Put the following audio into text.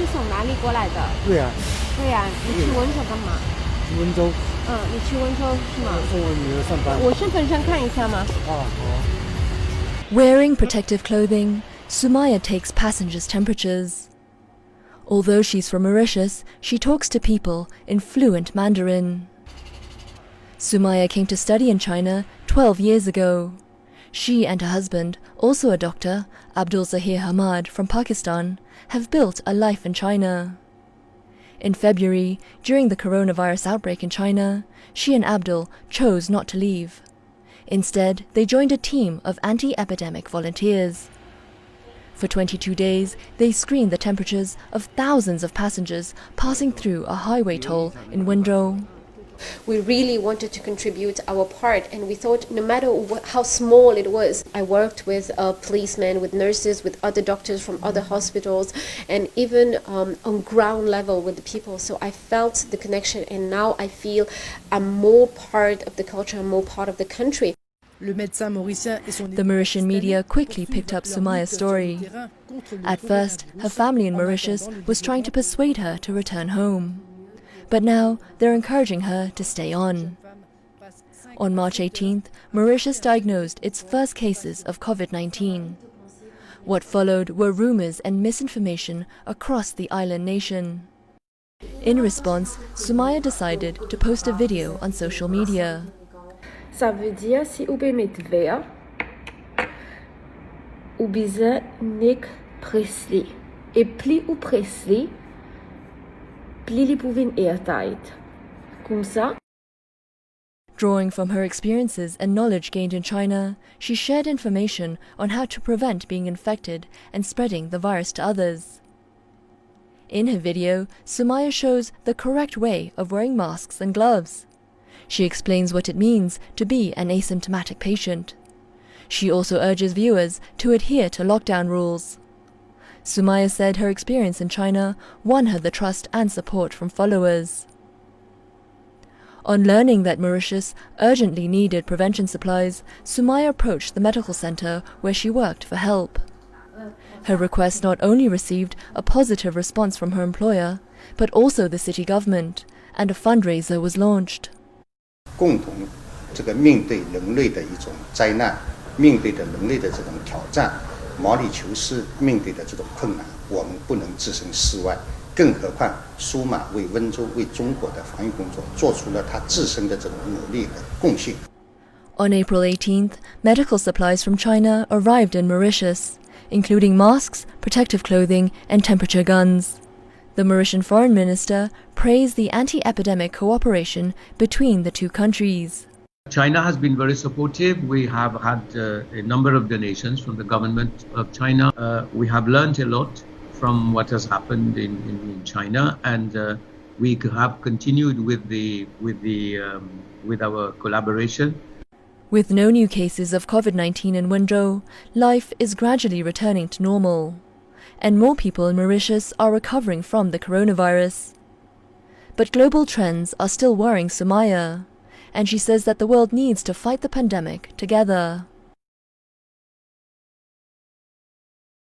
是从哪里过来的？对啊，对呀，你去温州干嘛？温州你去温州是吗？送我女儿上班。我身份证看一下吗？好。Wearing protective clothing, Sumaya takes passengers' temperatures. Although she's from Mauritius, she talks to people in fluent Mandarin. Sumaya came to study in China 12 years ago. She and her husband, also a doctor, Abdul Zahir Hamad from Pakistan, have built a life in China. In February, during the coronavirus outbreak in China, she and Abdul chose not to leave. Instead, they joined a team of anti-epidemic volunteers. For 22 days, they screened the temperatures of thousands of passengers passing through a highway toll in Wenzhou. We really wanted to contribute our part, and we thought no matter how small it was. I worked with policemen, with nurses, with other doctors from other hospitals, and even on ground level with the people. So I felt the connection, and now I feel I'm more part of the culture, I'm more part of the country. The Mauritian media quickly picked up Sumaya's story. At first, her family in Mauritius was trying to persuade her to return home. But now they're encouraging her to stay on. On March 18th, Mauritius diagnosed its first cases of COVID-19. What followed were rumors and misinformation across the island nation. In response, Sumaya decided to post a video on social media. Ça veut dire si vous mettez vert, ou bien Nick Presley. Et plus ou Presley, plus les pouvez airtight. Comme ça. Drawing from her experiences and knowledge gained in China, she shared information on how to prevent being infected and spreading the virus to others. In her video, Sumaya shows the correct way of wearing masks and gloves. She explains what it means to be an asymptomatic patient. She also urges viewers to adhere to lockdown rules. Sumaya said her experience in China won her the trust and support from followers. On learning that Mauritius urgently needed prevention supplies, Sumaya approached the medical center where she worked for help. Her request not only received a positive response from her employer, but also the city government, and a fundraiser was launched. 共同面对人类的一种灾难，面对着人类的这种挑战，毛里求斯面对的这种困难，我们不能置身事外。更何况苏马为温州、为中国的防疫工作做出了他自身的这种努力和贡献。On April 18th, medical supplies from China arrived in Mauritius, including masks, protective clothing, and temperature guns. The Mauritian foreign minister praised the anti-epidemic cooperation between the two countries. China has been very supportive. We have had a number of donations from the government of China. We have learned a lot from what has happened in China, and we have continued with our collaboration. With no new cases of COVID-19 in Wenzhou, life is gradually returning to normal, and more people in Mauritius are recovering from the coronavirus. But global trends are still worrying Sumaya, and she says that the world needs to fight the pandemic together.